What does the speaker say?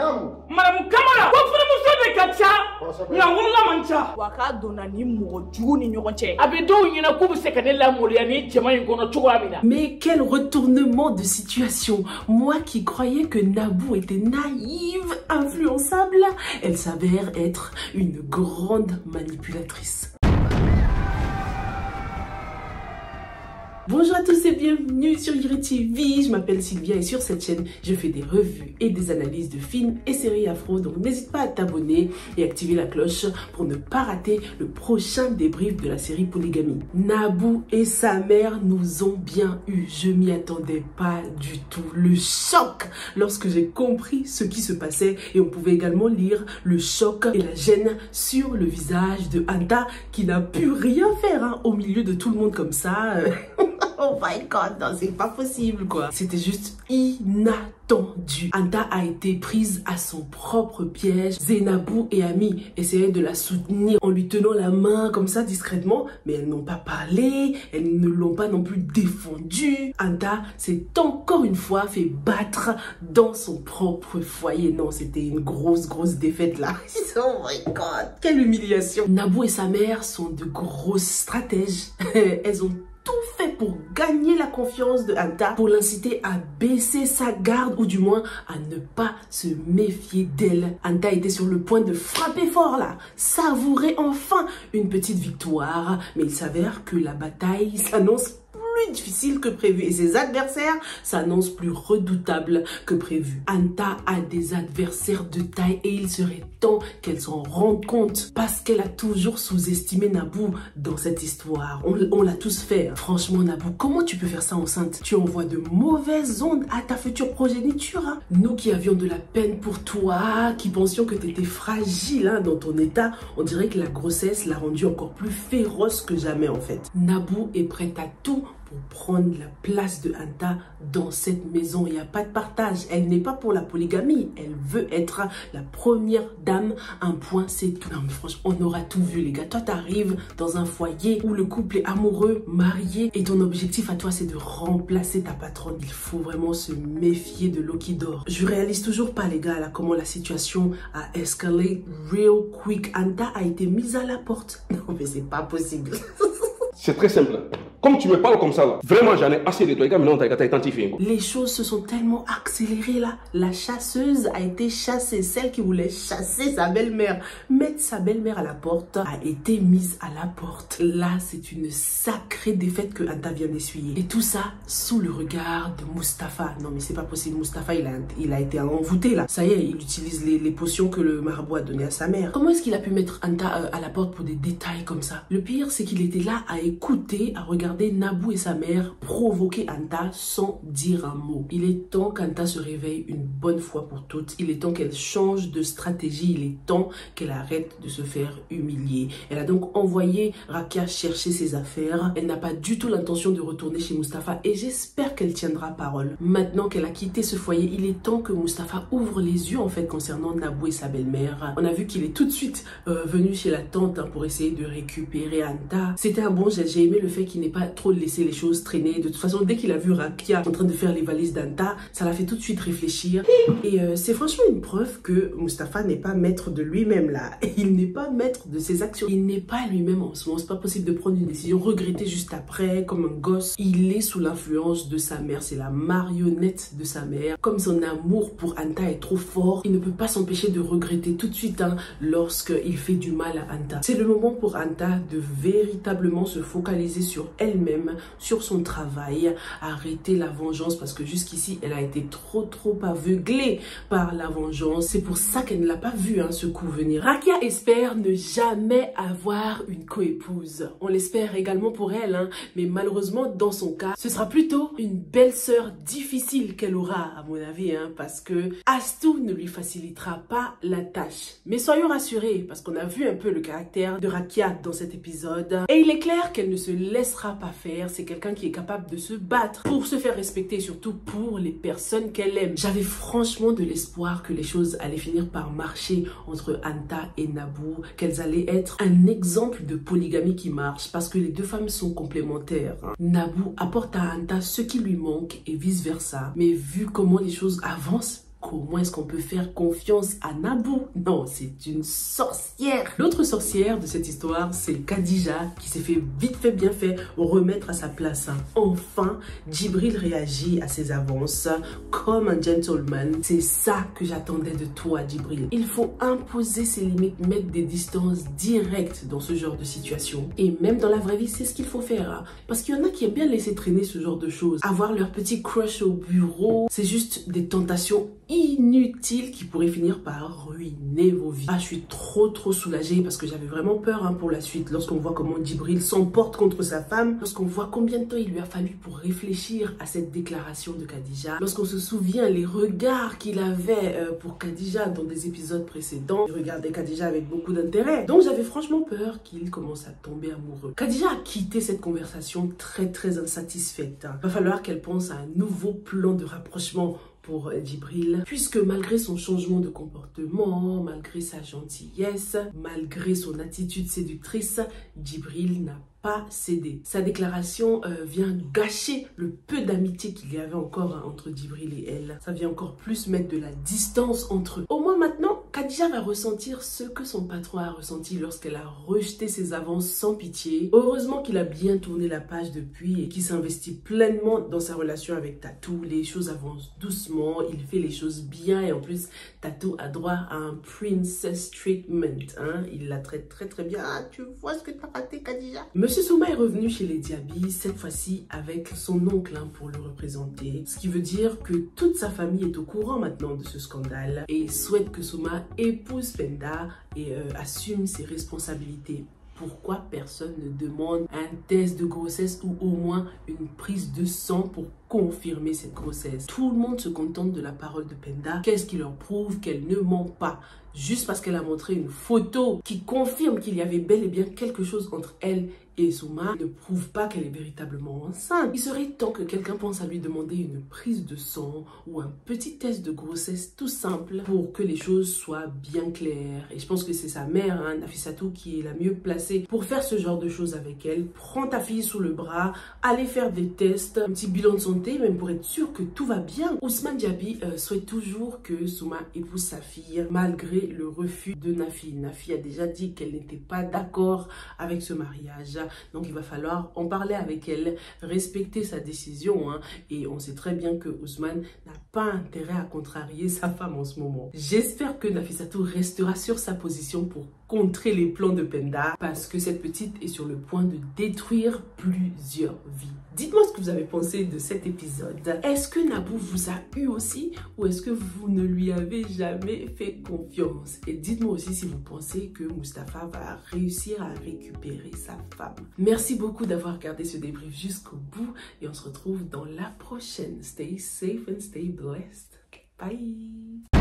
Madame Kamara, ko furumuso de ka ca nka wulila man ca wa k'a donna ni mɔgɔ jugu ni ɲɔgɔn cɛ a bɛ dɔw ɲɛna k'u bɛ se ka ne lamaloya ni cɛman in kɔnɔ cogoya min na. Mais quel retournement de situation! Moi qui croyais que Naboo était naïve, influençable, elle s'avère être une grande manipulatrice. Bonjour à tous et bienvenue sur Yuri TV, je m'appelle Sylvia et sur cette chaîne, je fais des revues et des analyses de films et séries afro, donc n'hésite pas à t'abonner et activer la cloche pour ne pas rater le prochain débrief de la série Polygamie. Naboo et sa mère nous ont bien eu, je m'y attendais pas du tout. Le choc lorsque j'ai compris ce qui se passait et on pouvait également lire le choc et la gêne sur le visage de Anta qui n'a pu rien faire au milieu de tout le monde comme ça. Oh my god, non, c'est pas possible quoi. C'était juste inattendu. Anta a été prise à son propre piège. Zainabou et Ami essayaient de la soutenir en lui tenant la main comme ça discrètement, mais elles n'ont pas parlé, elles ne l'ont pas non plus défendue. Anta s'est encore une fois fait battre dans son propre foyer. Non, c'était une grosse défaite là. Oh my god, quelle humiliation. Naboo et sa mère sont de grosses stratèges. Elles ont tout fait pour gagner la confiance de Anta, pour l'inciter à baisser sa garde ou du moins à ne pas se méfier d'elle. Anta était sur le point de frapper fort là, savourer enfin une petite victoire, mais il s'avère que la bataille s'annonce plus difficile que prévu et ses adversaires s'annoncent plus redoutables que prévu. Anta a des adversaires de taille et il serait temps qu'elle s'en rende compte parce qu'elle a toujours sous-estimé Naboo dans cette histoire. On l'a tous fait. Franchement Naboo, comment tu peux faire ça enceinte? Tu envoies de mauvaises ondes à ta future progéniture. Nous qui avions de la peine pour toi, qui pensions que tu étais fragile dans ton état, on dirait que la grossesse l'a rendue encore plus féroce que jamais en fait. Naboo est prête à tout pour prendre la place de Anta dans cette maison. Il n'y a pas de partage. Elle n'est pas pour la polygamie. Elle veut être la première dame. Un point, c'est tout. Non mais franchement, on aura tout vu les gars. Toi, t'arrives dans un foyer où le couple est amoureux, marié, et ton objectif à toi, c'est de remplacer ta patronne. Il faut vraiment se méfier de l'eau qui dort. Je réalise toujours pas les gars là comment la situation a escalé real quick. Anta a été mise à la porte. Non mais c'est pas possible. C'est très simple. Comme tu me parles comme ça là, vraiment j'en ai assez de toi. Maintenant t'as identifié. Les choses se sont tellement accélérées là. La chasseuse a été chassée. Celle qui voulait chasser sa belle-mère, mettre sa belle-mère à la porte, a été mise à la porte. Là, c'est une sacrée défaite que Anta vient d'essuyer. Et tout ça sous le regard de Mustapha. Non mais c'est pas possible. Mustapha il a été envoûté là. Ça y est, il utilise les potions que le marabout a données à sa mère. Comment est-ce qu'il a pu mettre Anta à la porte pour des détails comme ça? Le pire, c'est qu'il était là à écouter, à regarder Naboo et sa mère provoquer Anta sans dire un mot. Il est temps qu'Anta se réveille une bonne fois pour toutes. Il est temps qu'elle change de stratégie. Il est temps qu'elle arrête de se faire humilier. Elle a donc envoyé Rakia chercher ses affaires. Elle n'a pas du tout l'intention de retourner chez Mustapha et j'espère qu'elle tiendra parole. Maintenant qu'elle a quitté ce foyer, il est temps que Mustapha ouvre les yeux en fait concernant Naboo et sa belle-mère. On a vu qu'il est tout de suite venu chez la tante pour essayer de récupérer Anta. C'était un bon geste. J'ai aimé le fait qu'il n'ait pas trop laissé les choses traîner. De toute façon, dès qu'il a vu Rakia en train de faire les valises d'Anta, ça l'a fait tout de suite réfléchir. Et c'est franchement une preuve que Mustapha n'est pas maître de lui-même là. Il n'est pas maître de ses actions. Il n'est pas lui-même en ce moment. C'est pas possible de prendre une décision, regretter juste après, comme un gosse. Il est sous l'influence de sa mère. C'est la marionnette de sa mère. Comme son amour pour Anta est trop fort, il ne peut pas s'empêcher de regretter tout de suite lorsqu'il fait du mal à Anta. C'est le moment pour Anta de véritablement se focaliser sur elle-même, sur son travail, arrêter la vengeance parce que jusqu'ici elle a été trop aveuglée par la vengeance. C'est pour ça qu'elle ne l'a pas vu ce coup venir. Rakia espère ne jamais avoir une coépouse. On l'espère également pour elle, mais malheureusement dans son cas, ce sera plutôt une belle-sœur difficile qu'elle aura à mon avis, parce que Astou ne lui facilitera pas la tâche. Mais soyons rassurés parce qu'on a vu un peu le caractère de Rakia dans cet épisode et il est clair qu'elle ne se laissera pas faire. C'est quelqu'un qui est capable de se battre pour se faire respecter et surtout pour les personnes qu'elle aime. J'avais franchement de l'espoir que les choses allaient finir par marcher entre Anta et Naboo, qu'elles allaient être un exemple de polygamie qui marche parce que les deux femmes sont complémentaires. Naboo apporte à Anta ce qui lui manque et vice versa. Mais vu comment les choses avancent, Comment est-ce qu'on peut faire confiance à Naboo? Non, c'est une sorcière. L'autre sorcière de cette histoire, c'est Khadija qui s'est fait vite fait bien fait remettre à sa place. Enfin, Djibril réagit à ses avances comme un gentleman. C'est ça que j'attendais de toi, Djibril. Il faut imposer ses limites, mettre des distances directes dans ce genre de situation. Et même dans la vraie vie, c'est ce qu'il faut faire. Parce qu'il y en a qui aiment bien laisser traîner ce genre de choses. Avoir leur petit crush au bureau, c'est juste des tentations inutiles qui pourraient finir par ruiner vos vies. Ah, je suis trop soulagée parce que j'avais vraiment peur pour la suite. Lorsqu'on voit comment Djibril s'emporte contre sa femme, lorsqu'on voit combien de temps il lui a fallu pour réfléchir à cette déclaration de Khadija, lorsqu'on se souvient les regards qu'il avait pour Khadija dans des épisodes précédents, il regardait Khadija avec beaucoup d'intérêt. Donc j'avais franchement peur qu'il commence à tomber amoureux. Khadija a quitté cette conversation très insatisfaite. Va falloir qu'elle pense à un nouveau plan de rapprochement pour Djibril, puisque malgré son changement de comportement, malgré sa gentillesse, malgré son attitude séductrice, Djibril n'a pas cédé. Sa déclaration vient gâcher le peu d'amitié qu'il y avait encore entre Djibril et elle. Ça vient encore plus mettre de la distance entre eux. Au moins maintenant, Khadija va ressentir ce que son patron a ressenti lorsqu'elle a rejeté ses avances sans pitié. Heureusement qu'il a bien tourné la page depuis et qu'il s'investit pleinement dans sa relation avec Tatou. Les choses avancent doucement, il fait les choses bien et en plus, Tatou a droit à un princess treatment. Il la traite très bien. Ah, tu vois ce que t'as raté, Khadija? Monsieur Souma est revenu chez les Diaby, cette fois-ci avec son oncle pour le représenter. Ce qui veut dire que toute sa famille est au courant maintenant de ce scandale et souhaite que Souma épouse Penda et assume ses responsabilités. Pourquoi personne ne demande un test de grossesse ou au moins une prise de sang pour confirmer cette grossesse? Tout le monde se contente de la parole de Penda. Qu'est-ce qui leur prouve qu'elle ne ment pas? Juste parce qu'elle a montré une photo qui confirme qu'il y avait bel et bien quelque chose entre elle et Souma ne prouve pas qu'elle est véritablement enceinte. Il serait temps que quelqu'un pense à lui demander une prise de sang ou un petit test de grossesse tout simple pour que les choses soient bien claires. Et je pense que c'est sa mère, Nafissatou, qui est la mieux placée pour faire ce genre de choses avec elle. Prends ta fille sous le bras, allez faire des tests, un petit bilan de santé, même pour être sûr que tout va bien. Ousmane Diaby souhaite toujours que Souma épouse sa fille malgré le refus de Nafi. Nafi a déjà dit qu'elle n'était pas d'accord avec ce mariage. Donc il va falloir en parler avec elle, respecter sa décision. Et on sait très bien que Ousmane n'a pas intérêt à contrarier sa femme en ce moment. J'espère que Nafissatou restera sur sa position pour contrer les plans de Penda parce que cette petite est sur le point de détruire plusieurs vies. Dites-moi ce que vous avez pensé de cet épisode. Est-ce que Naboo vous a eu aussi ou est-ce que vous ne lui avez jamais fait confiance? Et dites-moi aussi si vous pensez que Mustapha va réussir à récupérer sa femme. Merci beaucoup d'avoir regardé ce débrief jusqu'au bout et on se retrouve dans la prochaine. Stay safe and stay blessed. Bye!